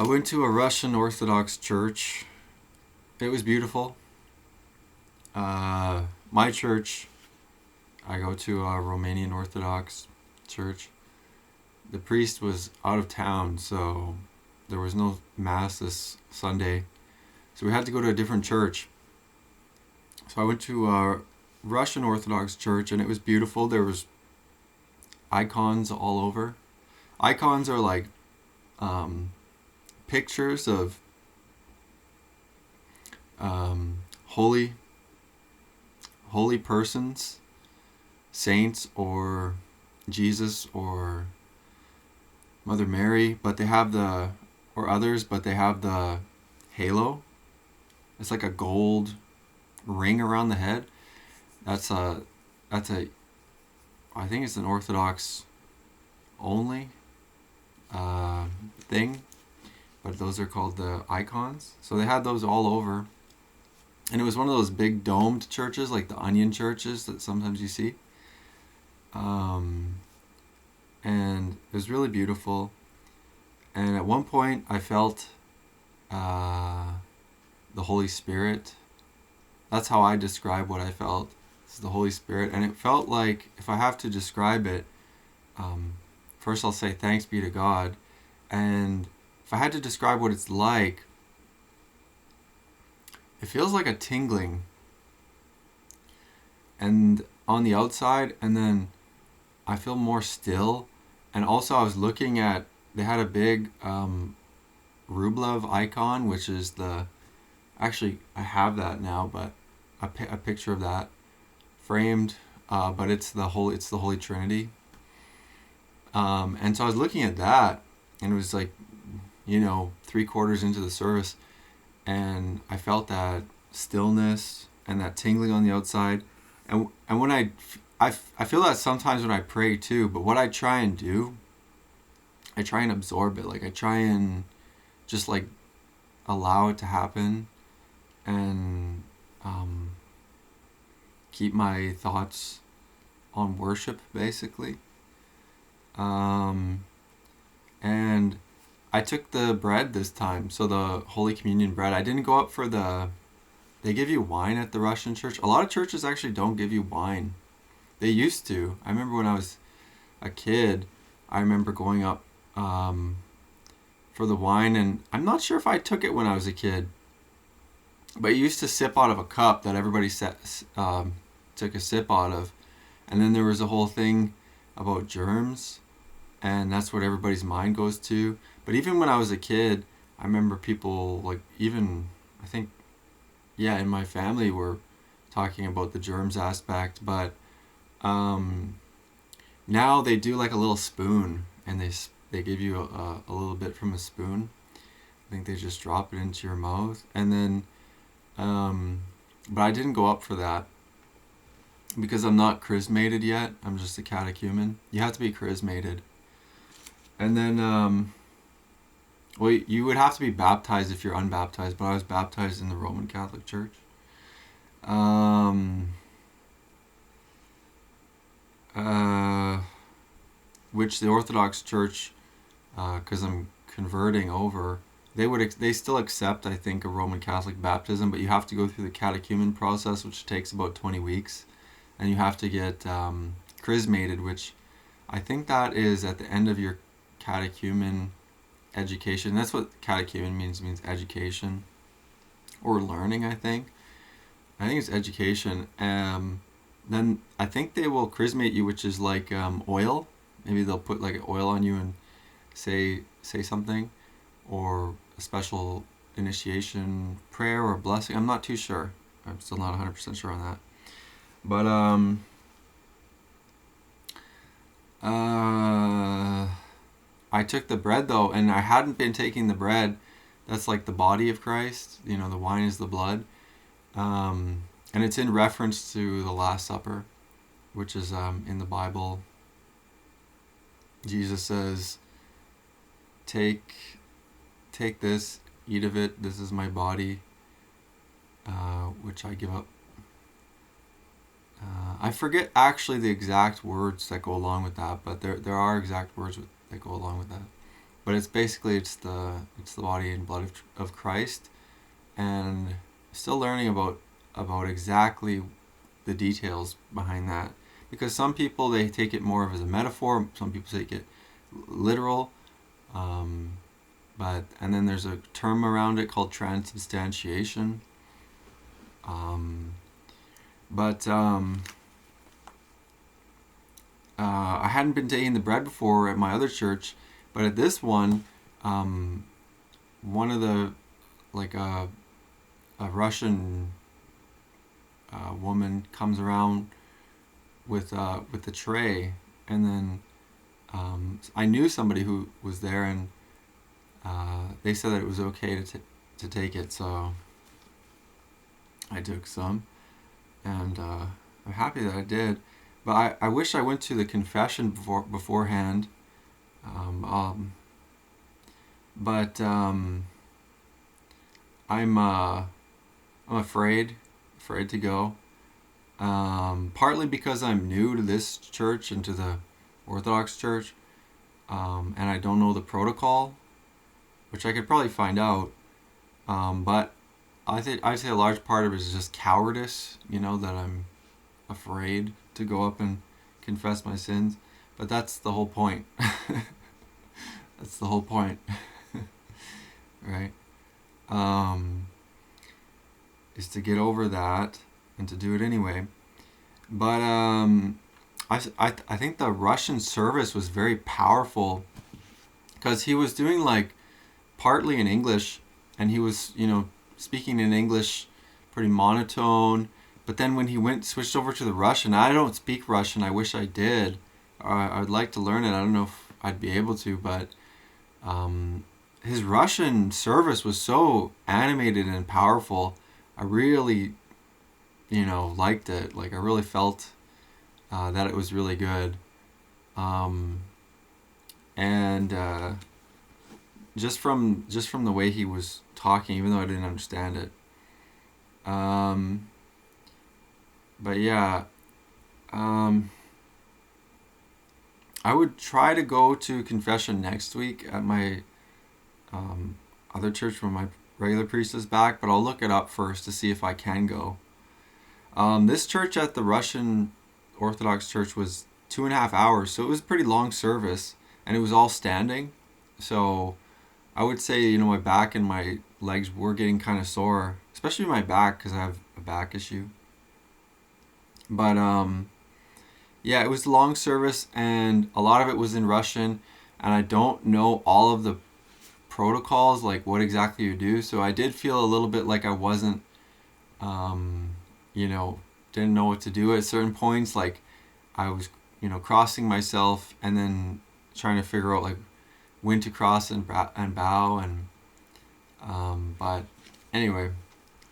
I went to a Russian Orthodox Church. It was beautiful. My church, I go to a Romanian Orthodox Church. The priest was out of town, so there was no mass this Sunday. So we had to go to a different church. So I went to a Russian Orthodox Church, and it was beautiful. There was icons all over. Icons are like pictures of holy persons, saints, or Jesus, or Mother Mary, but they have or others, but they have the halo. It's like a gold ring around the head. That's a I think it's an Orthodox only thing, but those are called the icons. So they had those all over, and it was one of those big domed churches, like the onion churches that sometimes you see. And it was really beautiful. And at one point, I felt the Holy Spirit. That's how I describe what I felt. It's the Holy Spirit, and it felt like, if I have to describe it, first I'll say thanks be to God. And if I had to describe what it's like, it feels like a tingling and on the outside, and then I feel more still. And also I was looking at, they had a big Rublev icon, which is actually I have that now, but a picture of that framed, but it's the Holy Trinity. And so I was looking at that, and it was like, 3/4 into the service, and I felt that stillness and that tingling on the outside. And when I feel that sometimes when I pray too, but what I try and do, I try and absorb it. Like, I try and just like allow it to happen, and keep my thoughts on worship, basically. And I took the bread this time, so the Holy Communion bread. I didn't go up for they give you wine at the Russian church. A lot of churches actually don't give you wine. They used to. I remember when I was a kid, I remember going up for the wine, and I'm not sure if I took it when I was a kid, but you used to sip out of a cup that everybody took a sip out of, and then there was a whole thing about germs, and that's what everybody's mind goes to. But even when I was a kid, I remember people, like, even, I think, in my family were talking about the germs aspect, but now they do like a little spoon, and they give you a little bit from a spoon. I think they just drop it into your mouth, and then but I didn't go up for that because I'm not chrismated yet. I'm just a catechumen. You have to be chrismated, and then you would have to be baptized if you're unbaptized, but I was baptized in the Roman Catholic Church. Which the Orthodox Church, because I'm converting over, they still accept, I think, a Roman Catholic baptism, but you have to go through the catechumen process, which takes about 20 weeks, and you have to get chrismated, which I think that is at the end of your catechumen education. That's what catechumen means education or learning, I think. I think it's education. Then I think they will chrismate you, which is like oil. Maybe they'll put like oil on you and say something, or a special initiation prayer or blessing. I'm not too sure. I'm still not 100% sure on that. But I took the bread though, and I hadn't been taking the bread. That's like the body of Christ. The wine is the blood. And it's in reference to the Last Supper, which is in the Bible. Jesus says, take this, eat of it. This is my body, which I give up. I forget actually the exact words that go along with that, but there are exact words that go along with that. but it's basically it's the body and blood of Christ, and still learning about exactly the details behind that, because some people, they take it more of as a metaphor, some people take it literal, and then there's a term around it called transubstantiation. I hadn't been taking the bread before at my other church, but at this one, one of the, like a Russian woman comes around with the tray, and then I knew somebody who was there, and they said that it was okay to take it, so I took some, and I'm happy that I did. But I wish I went to the confession beforehand. But I'm afraid to go. Partly because I'm new to this church and to the Orthodox Church, and I don't know the protocol, which I could probably find out. But I'd say a large part of it is just cowardice, that I'm afraid to go up and confess my sins. But that's the whole point. That's the whole point. Right? Is to get over that and to do it anyway. But I think the Russian service was very powerful, because he was doing like partly in English, and he was, speaking in English pretty monotone. But then when he switched over to the Russian, I don't speak Russian. I wish I did. I'd like to learn it. I don't know if I'd be able to, but his Russian service was so animated and powerful. I really, liked it. Like, I really felt that it was really good. And just from the way he was talking, even though I didn't understand it. But yeah, I would try to go to confession next week at my other church when my regular priest is back, but I'll look it up first to see if I can go. This church at the Russian Orthodox Church was 2.5 hours, so it was a pretty long service, and it was all standing. So I would say, my back and my legs were getting kind of sore, especially my back, because I have a back issue. But yeah, it was a long service, and a lot of it was in Russian, and I don't know all of the protocols, like what exactly you do. So I did feel a little bit like I wasn't, didn't know what to do at certain points. Like I was, crossing myself and then trying to figure out like when to cross and bow, and but anyway,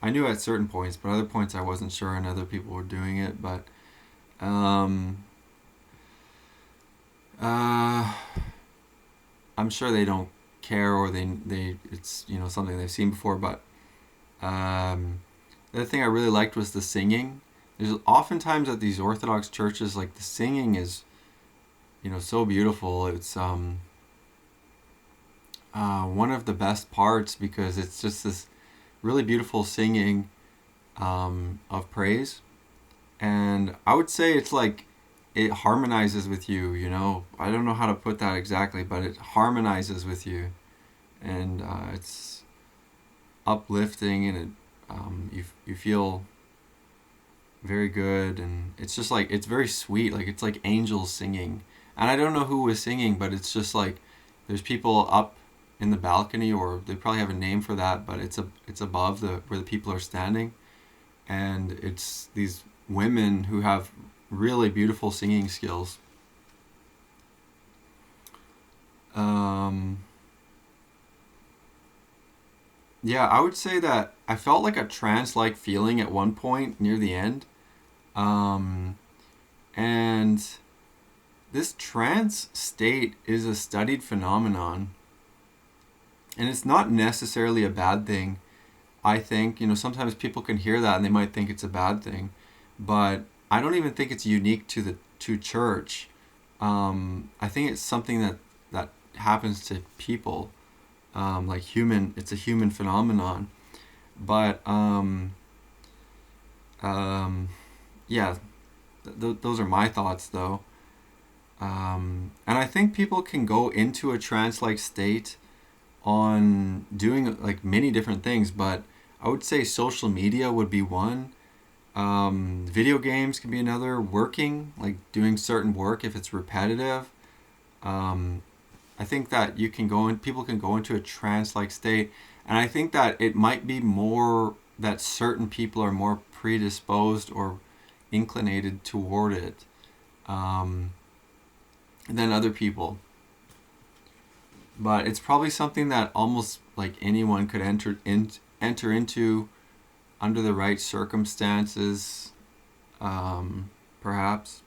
I knew at certain points, but other points I wasn't sure, and other people were doing it. But I'm sure they don't care, or they it's something they've seen before. But the other thing I really liked was the singing. There's oftentimes at these Orthodox churches, like, the singing is so beautiful. It's one of the best parts, because it's just this really beautiful singing of praise, and I would say it's like it harmonizes with you. I don't know how to put that exactly, but it harmonizes with you, and it's uplifting, and it you feel very good, and it's just like, it's very sweet. Like, it's like angels singing, and I don't know who was singing, but it's just like there's people up in the balcony, or they probably have a name for that, but it's above where the people are standing, and it's these women who have really beautiful singing skills. Yeah, I would say that I felt like a trance-like feeling at one point near the end, and this trance state is a studied phenomenon. And it's not necessarily a bad thing, I think. Sometimes people can hear that and they might think it's a bad thing. But I don't even think it's unique to church. I think it's something that happens to people, it's a human phenomenon. But yeah, those are my thoughts though. And I think people can go into a trance-like state on doing like many different things, but I would say social media would be one. Video games can be another. Working, like doing certain work if it's repetitive. I think that people can go into a trance-like state, and I think that it might be more that certain people are more predisposed or inclinated toward it than other people. But it's probably something that almost like anyone could enter into under the right circumstances, perhaps.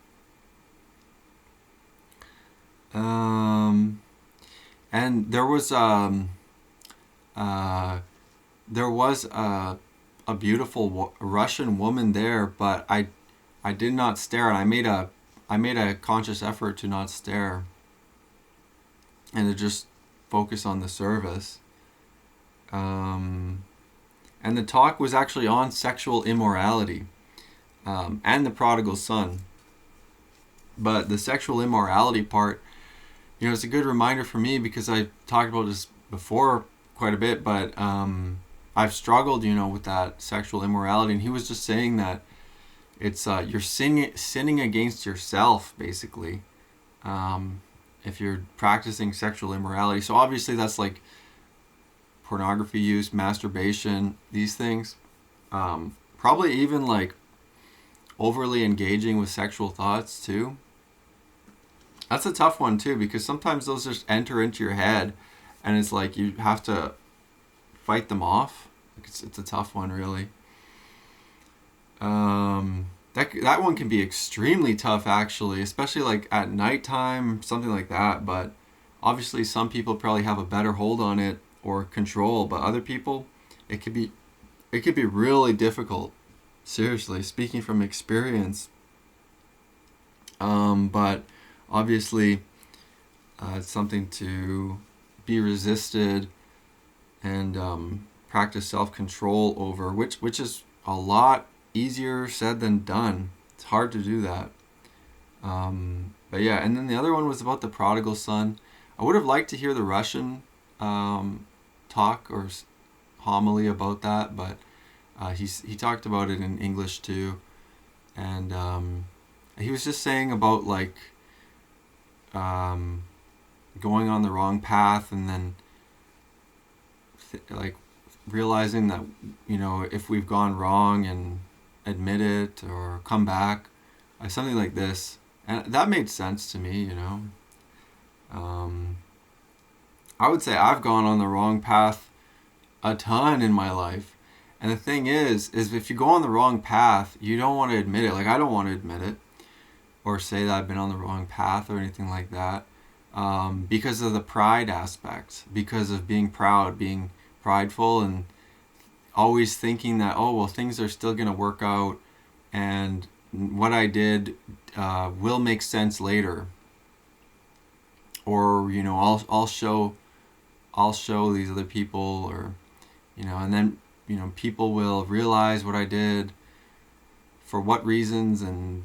And there was a beautiful Russian woman there, but I did not stare, and I made a conscious effort to not stare and to just focus on the service. And the talk was actually on sexual immorality and the prodigal son. But the sexual immorality part, it's a good reminder for me because I talked about this before quite a bit, but I've struggled, with that sexual immorality. And he was just saying that it's you're sinning against yourself, basically, if you're practicing sexual immorality. So obviously that's like pornography use, masturbation, these things. Probably even like overly engaging with sexual thoughts too. That's a tough one too, because sometimes those just enter into your head and it's like you have to fight them off. It's a tough one, really. That one can be extremely tough, actually, especially like at nighttime, something like that. But obviously some people probably have a better hold on it or control, but other people, it could be really difficult. Seriously, speaking from experience. But obviously, it's something to be resisted and practice self-control over, which is a lot easier said than done. It's hard to do that. But yeah, and then the other one was about the prodigal son. I would have liked to hear the Russian talk or homily about that, but he talked about it in English too, and he was just saying about like going on the wrong path, and then like realizing that if we've gone wrong and admit it or come back, something like this, and that made sense to me. I would say I've gone on the wrong path a ton in my life, and the thing is if you go on the wrong path, you don't want to admit it. Like I don't want to admit it or say that I've been on the wrong path or anything like that, because of the pride aspect, because of being proud, being prideful, and always thinking that, oh well, things are still going to work out and what I did will make sense later, or I'll show these other people, or and then people will realize what I did, for what reasons, and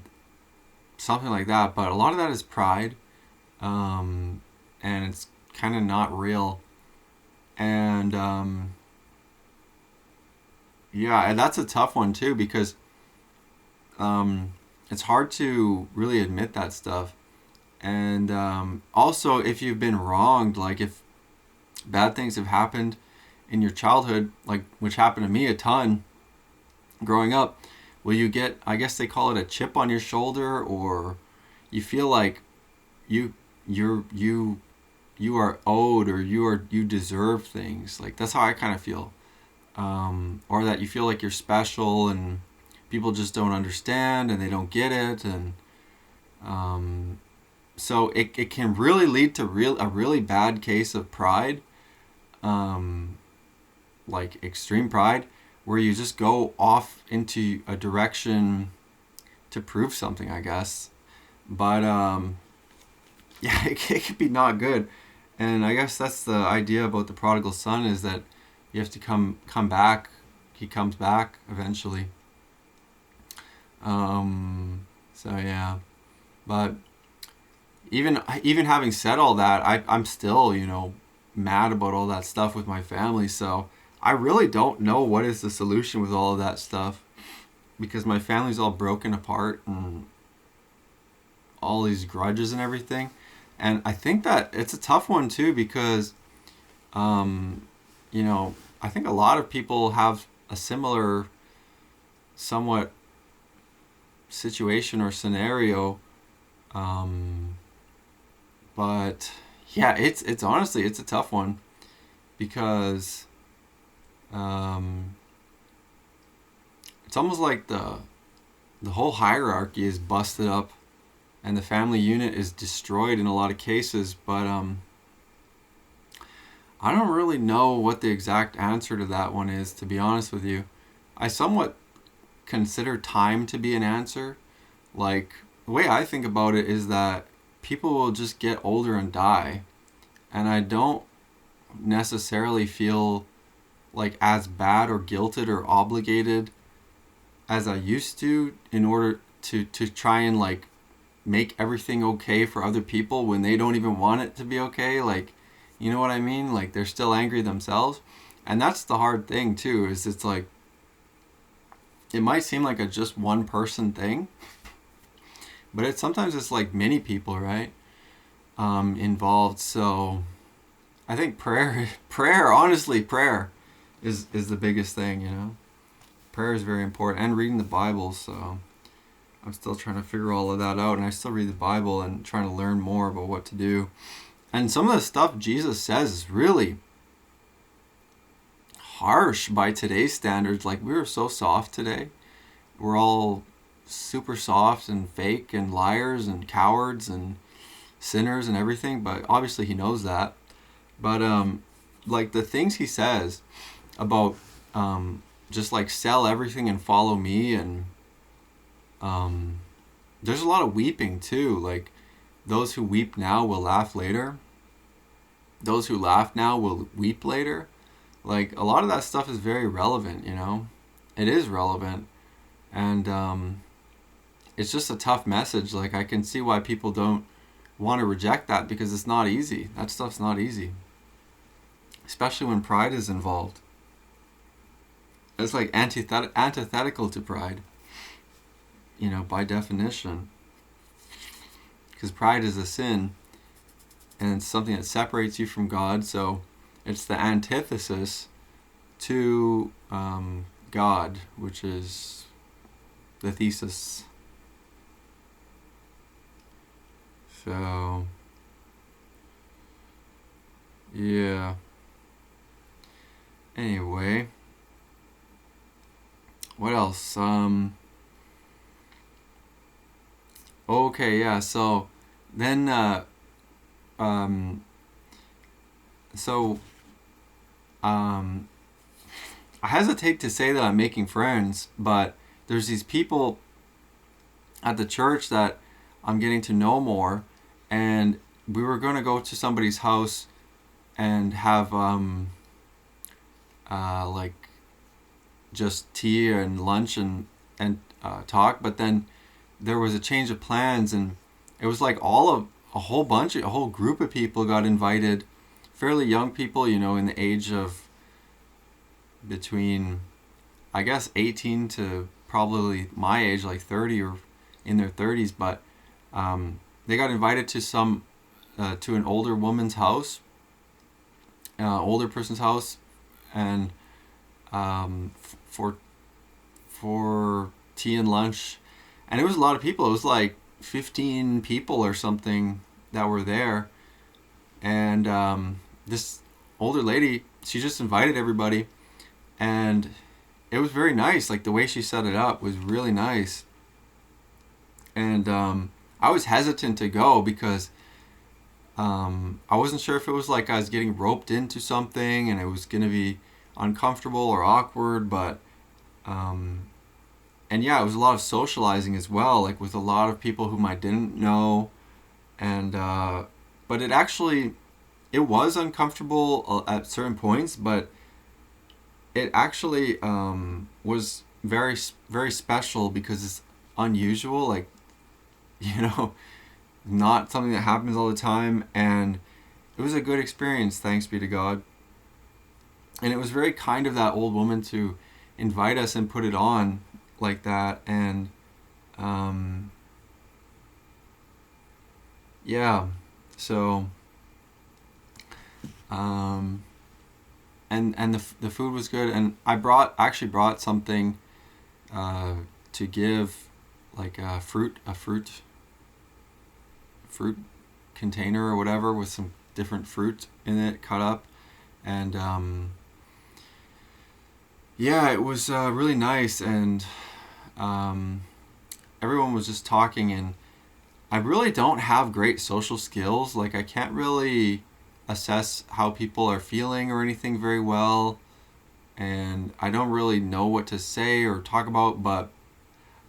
something like that. But a lot of that is pride, and it's kind of not real. And yeah, and that's a tough one too, because it's hard to really admit that stuff. And also, if you've been wronged, like if bad things have happened in your childhood, like which happened to me a ton growing up, will you get, I guess they call it a chip on your shoulder, or you feel like you are owed, or you deserve things. Like that's how I kind of feel, or that you feel like you're special and people just don't understand and they don't get it, and so it can really lead to a really bad case of pride, like extreme pride, where you just go off into a direction to prove something, I guess. But yeah, it could be not good. And I guess that's the idea about the prodigal son, is that you have to come back. He comes back eventually. So yeah, but even having said all that, I'm still, mad about all that stuff with my family. So I really don't know what is the solution with all of that stuff, because my family's all broken apart and all these grudges and everything. And I think that it's a tough one too, because um, I think a lot of people have a similar, somewhat situation or scenario. But yeah, it's honestly, it's a tough one, because um, it's almost like the whole hierarchy is busted up and the family unit is destroyed in a lot of cases. But I don't really know what the exact answer to that one is, to be honest with you. I somewhat consider time to be an answer. Like, the way I think about it is that people will just get older and die, and I don't necessarily feel like as bad or guilted or obligated as I used to, in order to try and like make everything okay for other people when they don't even want it to be okay. Like, you know what I mean? Like, they're still angry themselves. And that's the hard thing too, is it's like, it might seem like a just one person thing, but sometimes it's like many people, right? Involved. So I think honestly, prayer is the biggest thing. Prayer is very important, and reading the Bible. So I'm still trying to figure all of that out, and I still read the Bible and trying to learn more about what to do. And some of the stuff Jesus says is really harsh by today's standards. Like, we are so soft today. We're all super soft and fake and liars and cowards and sinners and everything, but obviously he knows that. But like, the things he says about just like sell everything and follow me, and there's a lot of weeping too. Like, those who weep now will laugh later. Those who laugh now will weep later. Like, a lot of that stuff is very relevant. It is relevant, and it's just a tough message. Like, I can see why people don't want to reject that, because it's not easy. That stuff's not easy, especially when pride is involved. It's like antithetical to pride, by definition, because pride is a sin and it's something that separates you from God. So it's the antithesis to God, which is the thesis. So yeah. Anyway, what else? Okay, yeah. So then, so I hesitate to say that I'm making friends, but there's these people at the church that I'm getting to know more, and we were going to go to somebody's house and have like just tea and lunch and talk, but then there was a change of plans, and it was like a whole group of people got invited, fairly young people, in the age of between, I guess, 18 to probably my age, like 30 or in their 30s, but they got invited to to an older woman's house, older person's house, and for tea and lunch, and it was a lot of people. It was like 15 people or something that were there, and this older lady, she just invited everybody, and it was very nice. Like, the way she set it up was really nice, and I was hesitant to go because I wasn't sure if it was like I was getting roped into something and it was going to be uncomfortable or awkward, but and yeah, it was a lot of socializing as well, like with a lot of people whom I didn't know, and but it actually it was uncomfortable at certain points, but it actually was very special because it's unusual, like, you know, not something that happens all the time, and it was a good experience, thanks be to God. And it was very kind of that old woman to invite us and put it on like that, and yeah, so and the food was good, and I actually brought something to give, like a fruit container or whatever with some different fruit in it cut up, and yeah, it was really nice, and everyone was just talking, and I really don't have great social skills. Like, I can't really assess how people are feeling or anything very well, and I don't really know what to say or talk about, but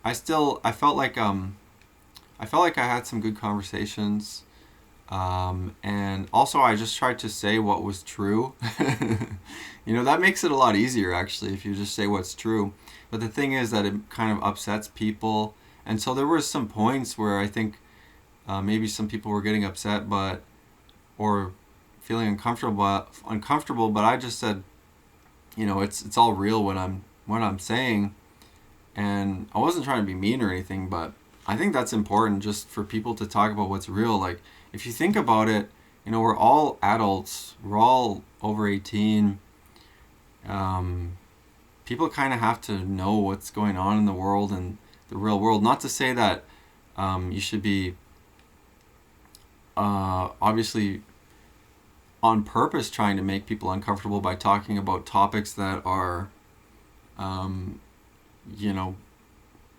I felt like I had some good conversations, and also I just tried to say what was true. You know, that makes it a lot easier, actually, if you just say what's true. But the thing is that it kind of upsets people, and so there were some points where I think maybe some people were getting upset, or feeling uncomfortable. But I just said, you know, it's all real what I'm saying, and I wasn't trying to be mean or anything. But I think that's important, just for people to talk about what's real. Like, if you think about it, you know, we're all adults, we're all over 18. People kind of have to know what's going on in the world and the real world. Not to say that you should be obviously on purpose trying to make people uncomfortable by talking about topics that are, you know,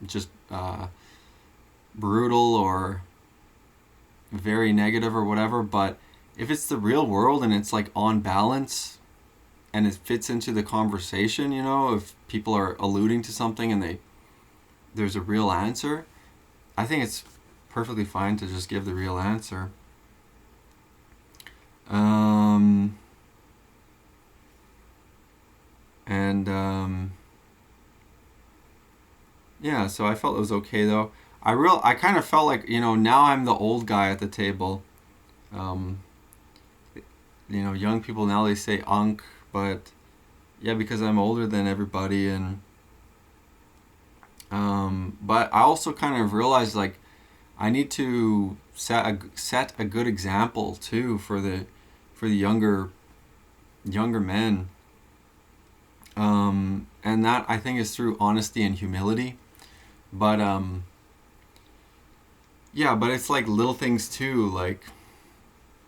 just brutal or very negative or whatever. But if it's the real world and it's like on balance and it fits into the conversation, you know, if people are alluding to something and there's a real answer, I think it's perfectly fine to just give the real answer. Yeah, so I felt it was okay though. I kind of felt like, you know, now I'm the old guy at the table. Um, you know, young people now, they say "unk," but yeah, because I'm older than everybody, and but I also kind of realized, like, I need to set a good example too for the younger men, and that, I think, is through honesty and humility. But yeah, but it's like little things too, like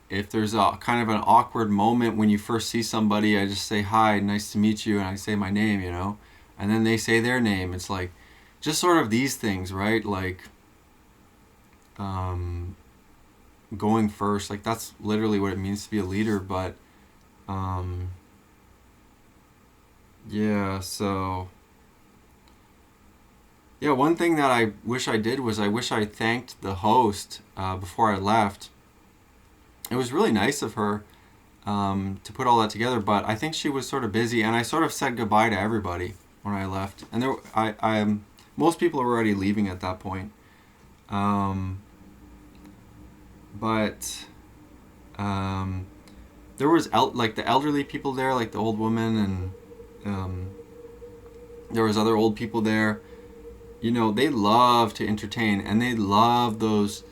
if there's a kind of an awkward moment when you first see somebody, I just say hi, nice to meet you, and I say my name, you know, and then they say their name. It's like just sort of these things, right? Like going first, like that's literally what it means to be a leader. But yeah, so yeah, one thing that I wish I did was I wish I thanked the host before I left. It was really nice of her to put all that together, but I think she was sort of busy, and I sort of said goodbye to everybody when I left. And most people were already leaving at that point. But there was like the elderly people there, like the old woman, and there was other old people there. You know, they love to entertain, and they love those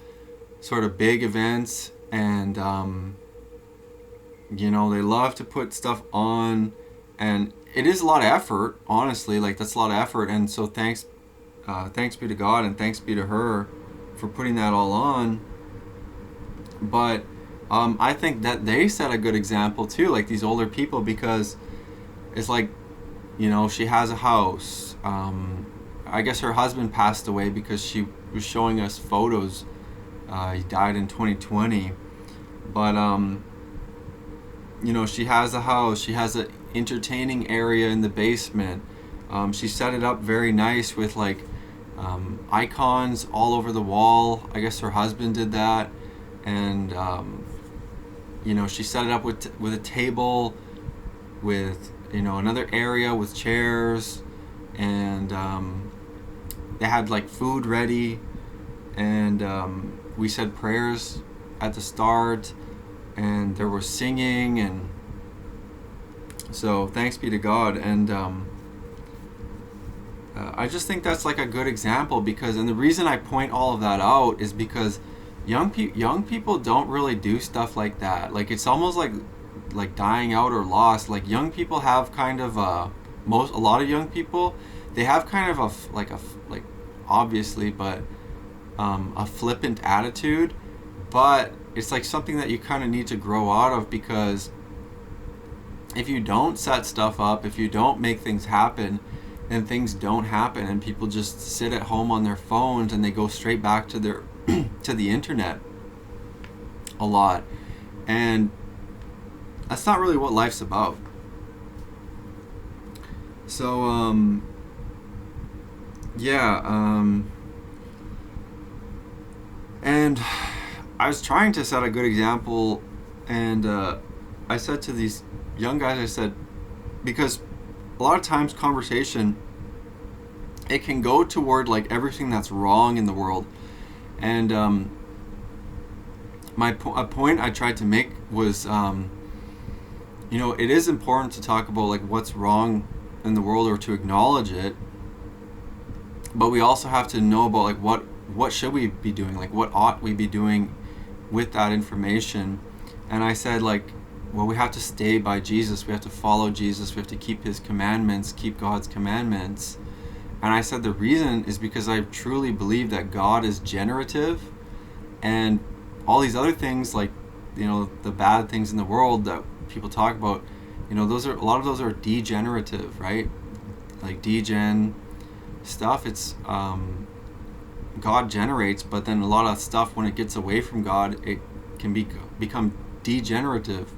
sort of big events, and you know, they love to put stuff on, and it is a lot of effort, honestly. Like, that's a lot of effort, and so thanks be to God, and thanks be to her for putting that all on. But I think that they set a good example too, like these older people, because it's like, you know, she has a house. I guess her husband passed away because she was showing us photos. He died in 2020. But, you know, she has a house. She has an entertaining area in the basement. She set it up very nice with, like, icons all over the wall. I guess her husband did that. And she set it up with a table, with another area with chairs, and they had like food ready, and we said prayers at the start, and there was singing, and so thanks be to God. And I just think that's like a good example, because, and the reason I point all of that out is because young people don't really do stuff like that. Like, it's almost like dying out or lost. Like, young people have kind of a lot of young people, they have kind of a obviously, but a flippant attitude. But it's like something that you kind of need to grow out of, because if you don't set stuff up, if you don't make things happen, then things don't happen, and people just sit at home on their phones, and they go straight back to their to the internet a lot, and that's not really what life's about. So and I was trying to set a good example, and I said to these young guys, I said, because a lot of times conversation, it can go toward like everything that's wrong in the world, and a point I tried to make was it is important to talk about like what's wrong in the world, or to acknowledge it, but we also have to know about like what should we be doing, like what ought we be doing with that information. And I said, like, well, we have to stay by Jesus, we have to follow Jesus, we have to keep his commandments, keep God's commandments. And I said the reason is because I truly believe that God is generative, and all these other things, like the bad things in the world that people talk about, those are, a lot of those are degenerative, right? Like degen stuff, it's God generates, but then a lot of stuff, when it gets away from God, it can become degenerative.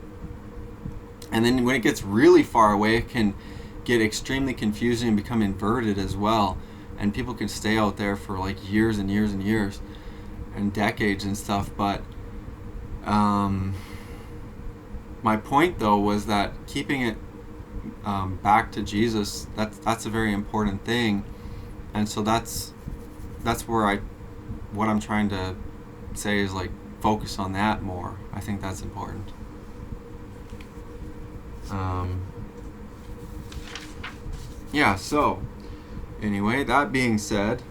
And then when it gets really far away, it can get extremely confusing and become inverted as well. And people can stay out there for like years and years and years and decades and stuff. But my point though was that keeping it back to Jesus, that's a very important thing. And so that's where what I'm trying to say is like focus on that more. I think that's important. So anyway, that being said,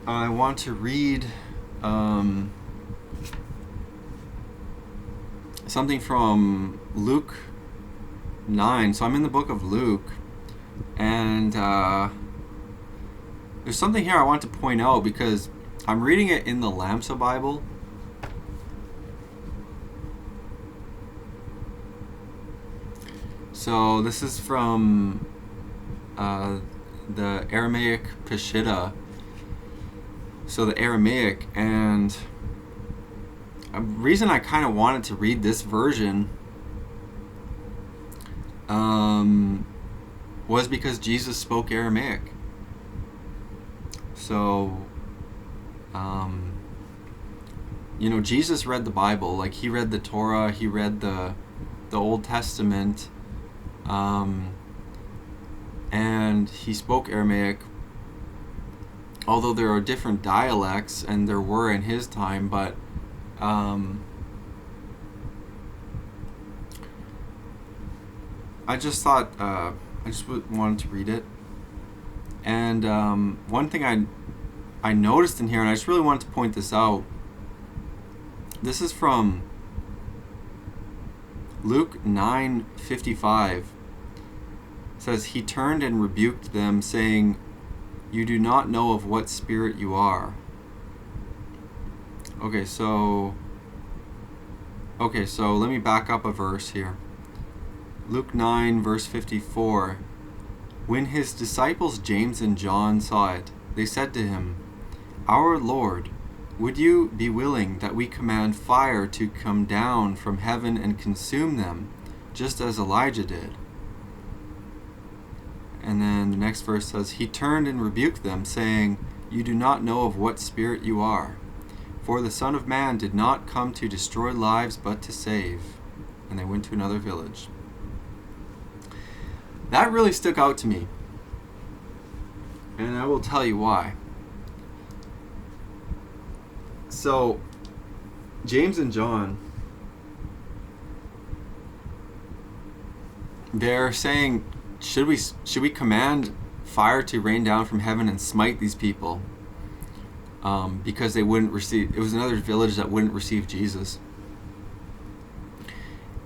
I want to read something from Luke 9. So I'm in the book of Luke, and there's something here I want to point out, because I'm reading it in the Lamsa Bible. So this is from the Aramaic Peshitta. So the Aramaic, and a reason I kind of wanted to read this version was because Jesus spoke Aramaic. So Jesus read the Bible, like he read the Torah, he read the Old Testament, and he spoke Aramaic, although there are different dialects, and there were in his time, but I just thought I just wanted to read it. And one thing I noticed in here, and I just really wanted to point this out, this is from Luke 9:55. It says, he turned and rebuked them, saying, you do not know of what spirit you are. Okay, so let me back up a verse here. Luke 9 verse 54. When his disciples James and John saw it, they said to him, our Lord, would you be willing that we command fire to come down from heaven and consume them, just as Elijah did? And then the next verse says, "He turned and rebuked them, saying, 'You do not know of what spirit you are. For the Son of Man did not come to destroy lives, but to save.' And they went to another village." That really stuck out to me. And I will tell you why. So, James and John, they're saying, should we command fire to rain down from heaven and smite these people? Because they wouldn't receive, it was another village that wouldn't receive Jesus.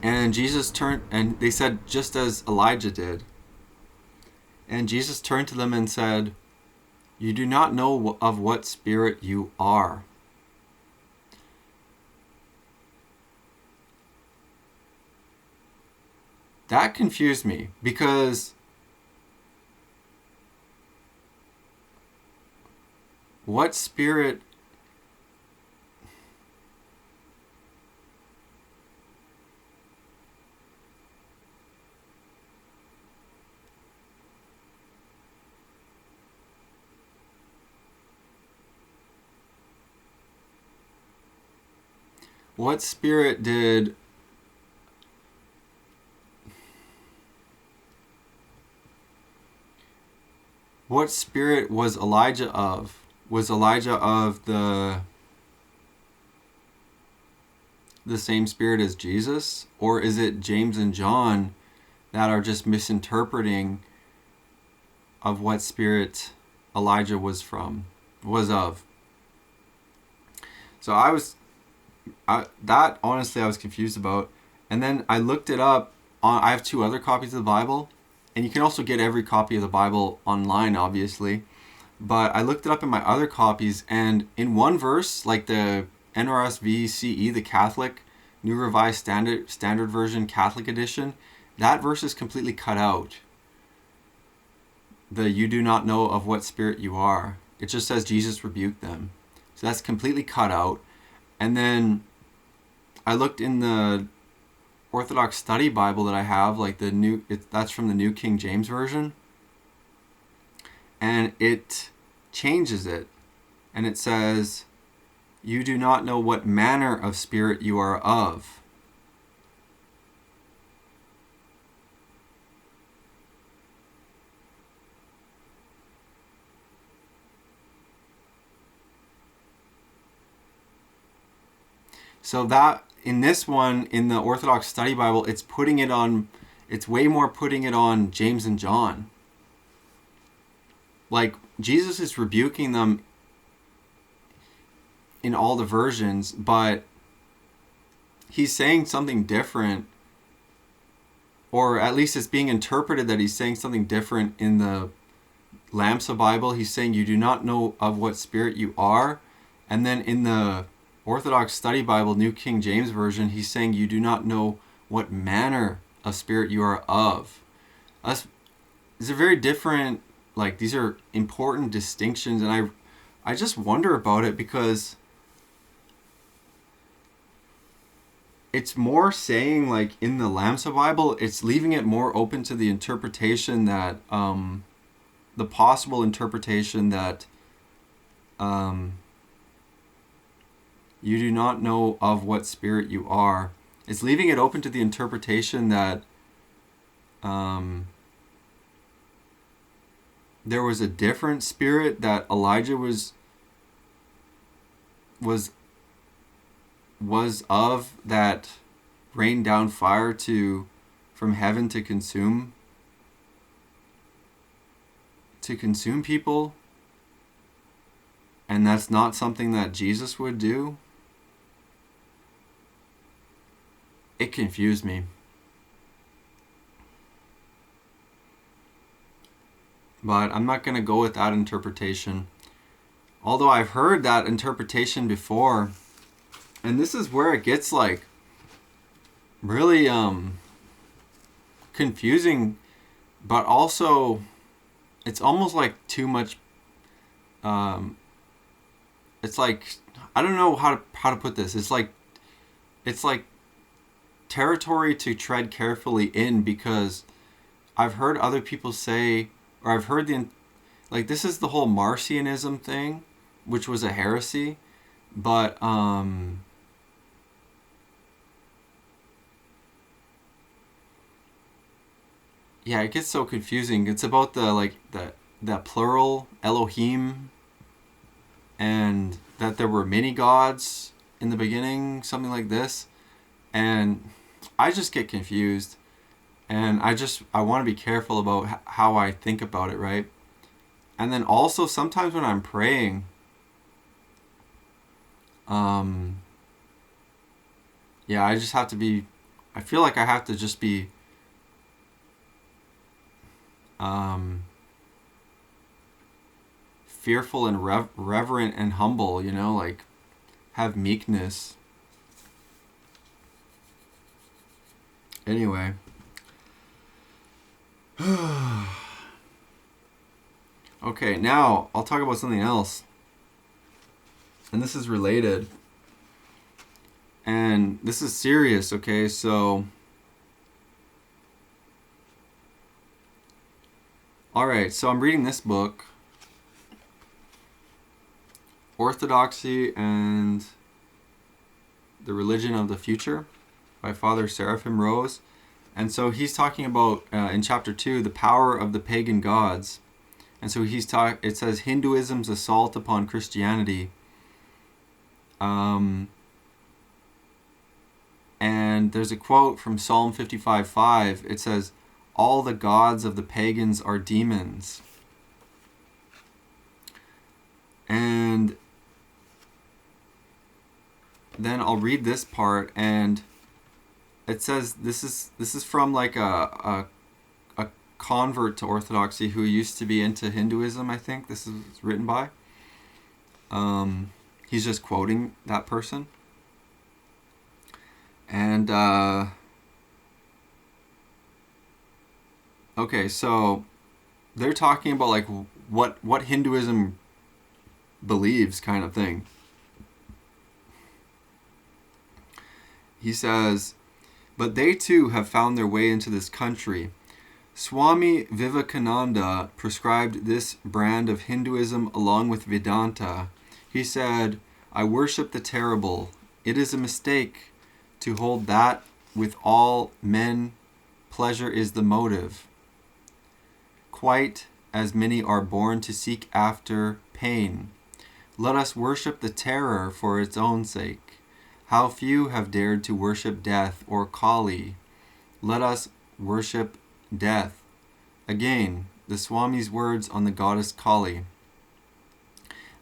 And Jesus turned, and they said, just as Elijah did. And Jesus turned to them and said, "You do not know of what spirit you are." That confused me, because what spirit? What spirit did What spirit was Elijah of? Was Elijah of the same spirit as Jesus? Or is it James and John that are just misinterpreting of what spirit Elijah was of? So I was confused about. And then I looked it up. I have 2 other copies of the Bible. And you can also get every copy of the Bible online, obviously. But I looked it up in my other copies, and in one verse, like the NRSV CE, the Catholic, New Revised Standard Version Catholic Edition, that verse is completely cut out. The "you do not know of what spirit you are." It just says Jesus rebuked them. So that's completely cut out. And then I looked in the Orthodox Study Bible that I have, like that's from the New King James Version, and it changes it, and it says, "You do not know what manner of spirit you are of." So that in this one, in the Orthodox Study Bible, it's way more putting it on James and John. Like, Jesus is rebuking them in all the versions, but he's saying something different, or at least it's being interpreted that he's saying something different in the Lamsa Bible. He's saying, "You do not know of what spirit you are." And then in the Orthodox Study Bible, New King James Version, he's saying, "You do not know what manner of spirit you are of." These are very different, like, these are important distinctions, and I just wonder about it, because it's more saying, like, in the Lamsa Bible, it's leaving it more open to the interpretation that, the possible interpretation that, "You do not know of what spirit you are." It's leaving it open to the interpretation that there was a different spirit that Elijah was of, that rained down fire from heaven to consume people, and that's not something that Jesus would do. It confused me. But I'm not going to go with that interpretation. Although I've heard that interpretation before. And this is where it gets, like, really confusing. But also, it's almost like too much. It's like, I don't know how to put this. It's like territory to tread carefully in, because I've heard other people say, or I've heard like this is the whole Marcionism thing, which was a heresy, but yeah, it gets so confusing. It's about the plural Elohim, and that there were many gods in the beginning, something like this. And I just get confused, and I want to be careful about how I think about it, right? And then also sometimes when I'm praying, yeah, I just have to be, I feel like I have to just be fearful and reverent and humble, like have meekness. Anyway. Okay, now I'll talk about something else. And this is related. And this is serious, okay? So, alright, so I'm reading this book, Orthodoxy and the Religion of the Future, by Father Seraphim Rose. And so he's talking about, in chapter 2, the power of the pagan gods. And so it says Hinduism's assault upon Christianity. And there's a quote from Psalm 55:5. It says, "All the gods of the pagans are demons." And then I'll read this part, and it says this is from like a convert to Orthodoxy who used to be into Hinduism, I think. This is written by. He's just quoting that person. And, okay, so they're talking about like what Hinduism believes, kind of thing. He says, "But they too have found their way into this country. Swami Vivekananda prescribed this brand of Hinduism along with Vedanta. He said, 'I worship the terrible. It is a mistake to hold that with all men pleasure is the motive. Quite as many are born to seek after pain. Let us worship the terror for its own sake. How few have dared to worship death or Kali. Let us worship death.'" Again, the Swami's words on the goddess Kali.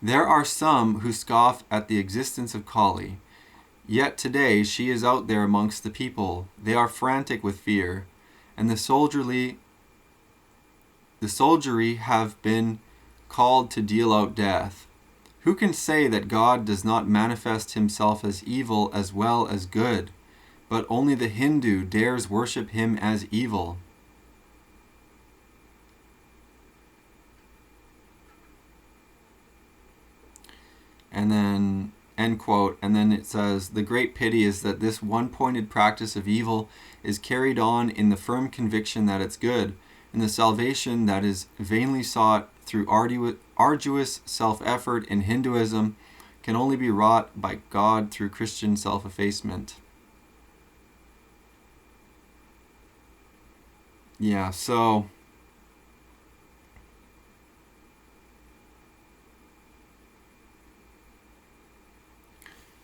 "There are some who scoff at the existence of Kali. Yet today she is out there amongst the people. They are frantic with fear, and the soldiery have been called to deal out death. Who can say that God does not manifest himself as evil as well as good, but only the Hindu dares worship him as evil?" And then, end quote, and then it says, "The great pity is that this one-pointed practice of evil is carried on in the firm conviction that it's good, and the salvation that is vainly sought through arduous self-effort in Hinduism can only be wrought by God through Christian self-effacement." Yeah, so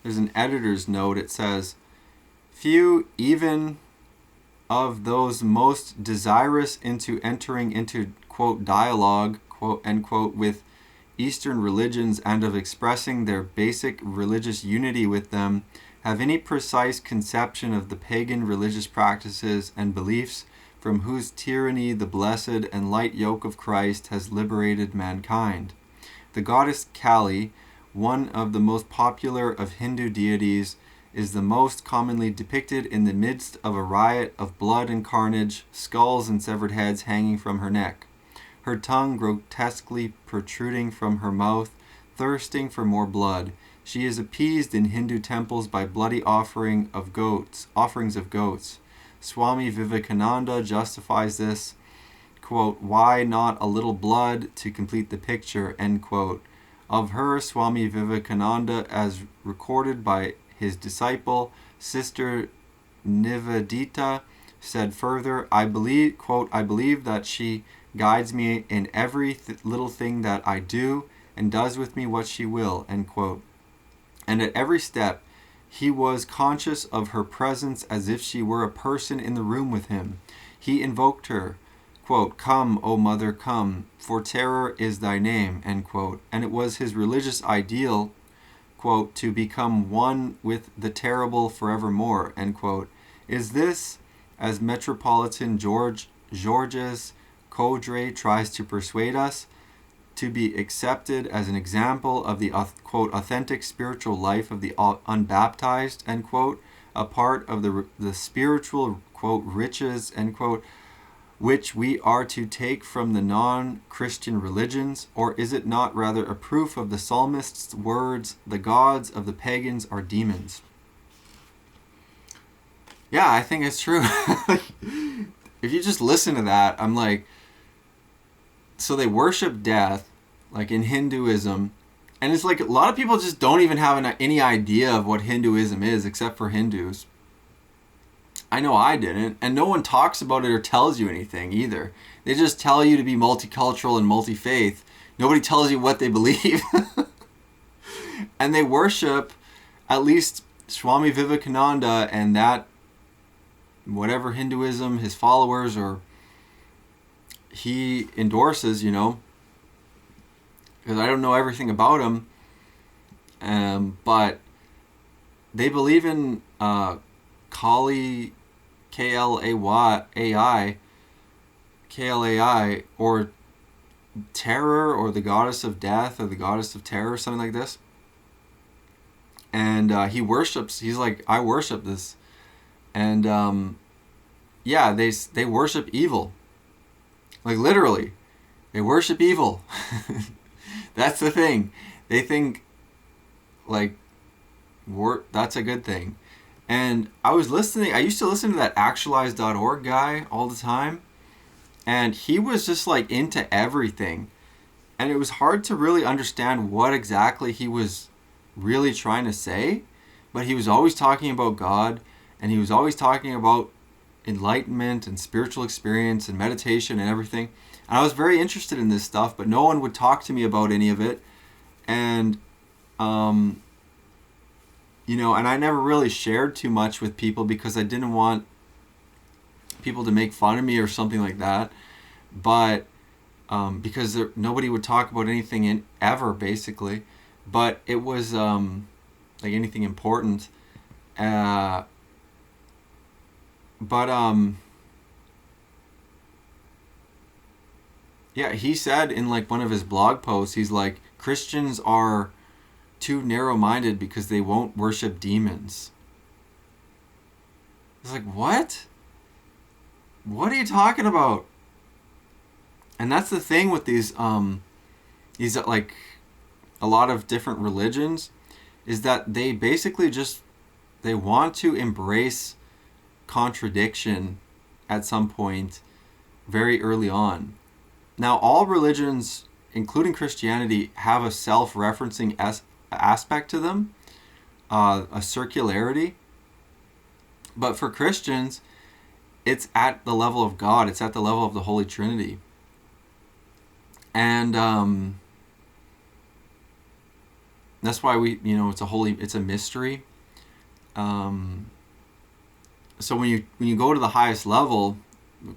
there's an editor's note. It says, "Few even of those most desirous into entering into, quote, dialogue, quote, end quote, with Eastern religions and of expressing their basic religious unity with them have any precise conception of the pagan religious practices and beliefs from whose tyranny the blessed and light yoke of Christ has liberated mankind. The goddess Kali, one of the most popular of Hindu deities, is the most commonly depicted in the midst of a riot of blood and carnage, skulls and severed heads hanging from her neck, her tongue grotesquely protruding from her mouth, thirsting for more blood. She is appeased in Hindu temples by bloody offerings of goats. Swami Vivekananda justifies this quote, why not a little blood to complete the picture, end quote. Of her, Swami Vivekananda, as recorded by his disciple, Sister Nivedita, said further, I believe, quote, I believe that she guides me in every little thing that I do and does with me what she will, end quote. And at every step, he was conscious of her presence as if she were a person in the room with him. He invoked her, quote, come, O Mother, come, for terror is thy name, end quote. And it was his religious ideal, quote, to become one with the terrible forevermore, end quote. Is this, as Metropolitan Georges Coudray tries to persuade us, to be accepted as an example of the, quote, authentic spiritual life of the unbaptized, end quote, a part of the spiritual, quote, riches, end quote, which we are to take from the non-Christian religions? Or is it not rather a proof of the psalmist's words, the gods of the pagans are demons? Yeah, I think it's true. If you just listen to that, I'm like, so they worship death, like in Hinduism, and it's like a lot of people just don't even have any idea of what Hinduism is, except for Hindus. I know I didn't, and no one talks about it or tells you anything either. They just tell you to be multicultural and multi-faith. Nobody tells you what they believe. And they worship, at least Swami Vivekananda and that, whatever Hinduism, his followers, or he endorses, you know, because I don't know everything about him, but they believe in Kali, K-L-A-I, or terror, or the goddess of death, or the goddess of terror, something like this. And he worships, he's like, I worship this. And yeah, they worship evil. Like literally, they worship evil. That's the thing. They think like that's a good thing. And I used to listen to that actualize.org guy all the time, and he was just like into everything. And it was hard to really understand what exactly he was really trying to say, but he was always talking about God, and he was always talking about enlightenment and spiritual experience and meditation and everything. And I was very interested in this stuff, but no one would talk to me about any of it. And you know, and I never really shared too much with people because I didn't want people to make fun of me or something like that. But because nobody would talk about anything ever, basically. But it was like anything important. Yeah, he said in like one of his blog posts, he's like, Christians are too narrow-minded because they won't worship demons. It's like, what? What are you talking about? And that's the thing with these like a lot of different religions, is that they basically they want to embrace contradiction at some point very early on. Now, all religions, including Christianity, have a self-referencing aspect to them, a circularity. But for Christians, it's at the level of God. It's at the level of the Holy Trinity. And that's why it's a mystery. So when you go to the highest level,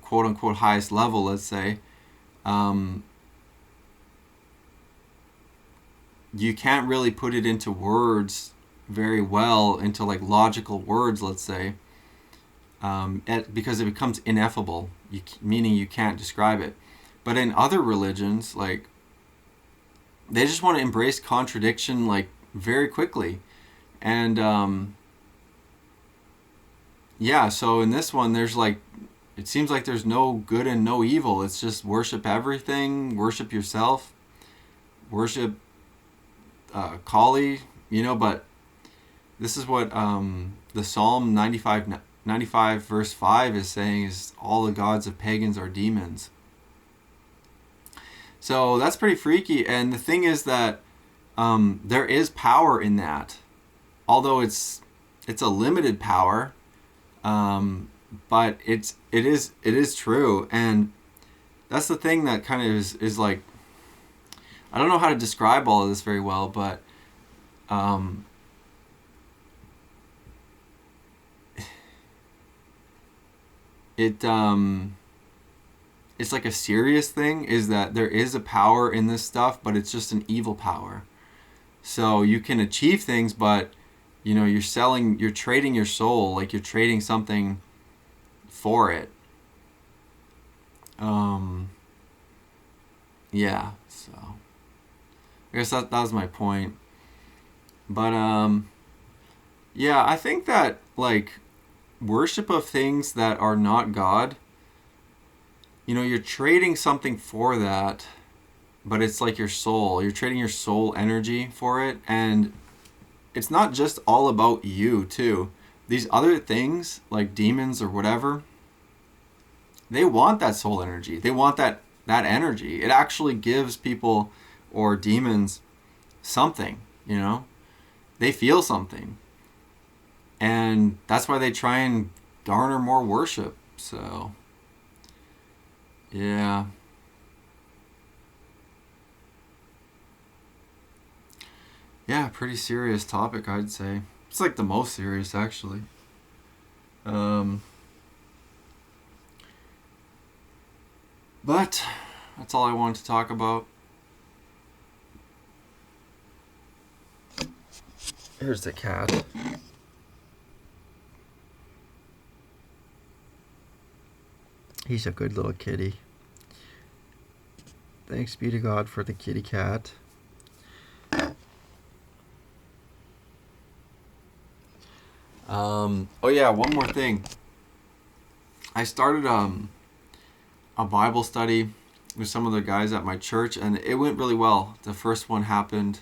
quote unquote highest level, let's say, you can't really put it into words very well, into like logical words, let's say, because it becomes ineffable, meaning you can't describe it. But in other religions, like, they just want to embrace contradiction like very quickly. And yeah, so in this one, there's like, it seems like there's no good and no evil. It's just worship everything, worship yourself, worship Kali, you know. But this is what the Psalm 95 verse 5 is saying, is all the gods of pagans are demons. So that's pretty freaky. And the thing is that there is power in that, although it's a limited power. But it is true, and that's the thing that kind of is like, I don't know how to describe all of this very well, but it it's like a serious thing, is that there is a power in this stuff, but it's just an evil power. So you can achieve things, but you're trading your soul, like you're trading something for it. Yeah, so I guess that was my point. But yeah, I think that like worship of things that are not God, you're trading something for that, but it's like your soul. You're trading your soul energy for it, and it's not just all about you too. These other things, like demons or whatever, they want that soul energy. They want that energy. It actually gives people or demons something, They feel something. And that's why they try and garner more worship. So, yeah. Yeah, pretty serious topic, I'd say. It's like the most serious, actually. But that's all I wanted to talk about. Here's the cat. He's a good little kitty. Thanks be to God for the kitty cat. Oh yeah, one more thing. I started a Bible study with some of the guys at my church, and it went really well. The first one happened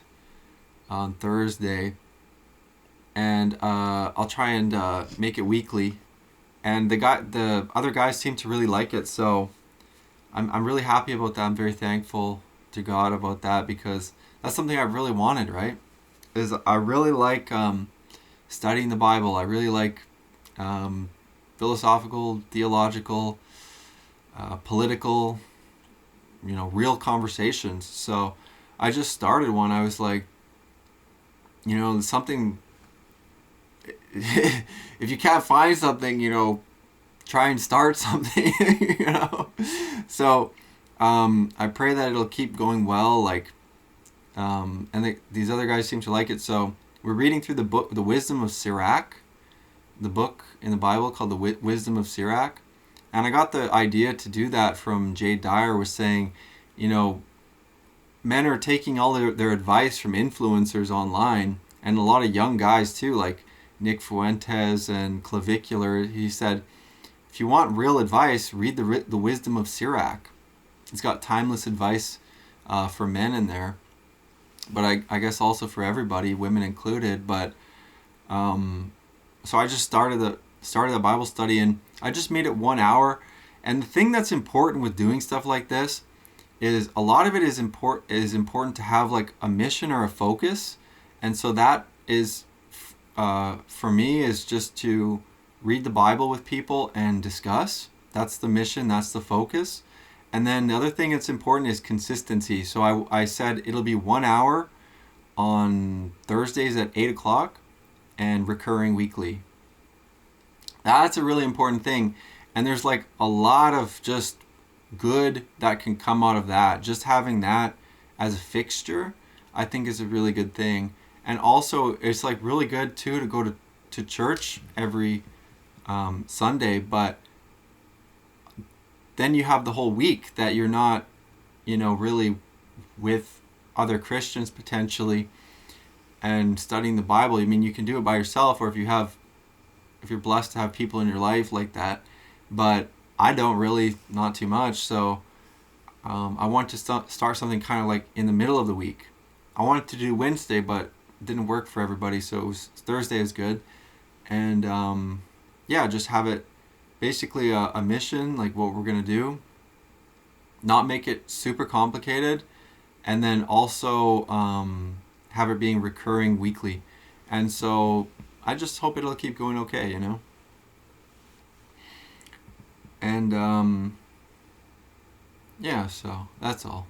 on Thursday, and I'll try and make it weekly. And the other guys seem to really like it, so I'm really happy about that. I'm very thankful to God about that, because that's something I really wanted, right? I really like studying the Bible. I really like philosophical, theological, political, real conversations. So I just started one. I was like, something. If you can't find something, try and start something. So I pray that it'll keep going well. Like, and these other guys seem to like it. So we're reading through the book, the Wisdom of Sirach, the book in the Bible called the Wisdom of Sirach. And I got the idea to do that from Jay Dyer, was saying, men are taking all their advice from influencers online, and a lot of young guys too, like Nick Fuentes and Clavicular. He said, if you want real advice, read the Wisdom of Sirach. It's got timeless advice for men in there, but I guess also for everybody, women included. But so I just started a Bible study, and I just made it 1 hour. And the thing that's important with doing stuff like this is a lot of it is important to have like a mission or a focus. And so that is for me is just to read the Bible with people and discuss. That's the mission, that's the focus. And then the other thing that's important is consistency. So I said it'll be 1 hour on Thursdays at 8 o'clock and recurring weekly. That's a really important thing. And there's like a lot of just good that can come out of that. Just having that as a fixture, I think, is a really good thing. And also, it's like really good too to go to church every Sunday, but then you have the whole week that you're not, really with other Christians potentially and studying the Bible. I mean, you can do it by yourself, or if you're blessed to have people in your life like that. But I don't really, not too much. So I want to start something kind of like in the middle of the week. I wanted to do Wednesday, but it didn't work for everybody, so Thursday is good. And yeah, just have it basically a mission, like what we're going to do. not make it super complicated, and then also have it being recurring weekly. And so I just hope it'll keep going okay, you know? And yeah, so that's all.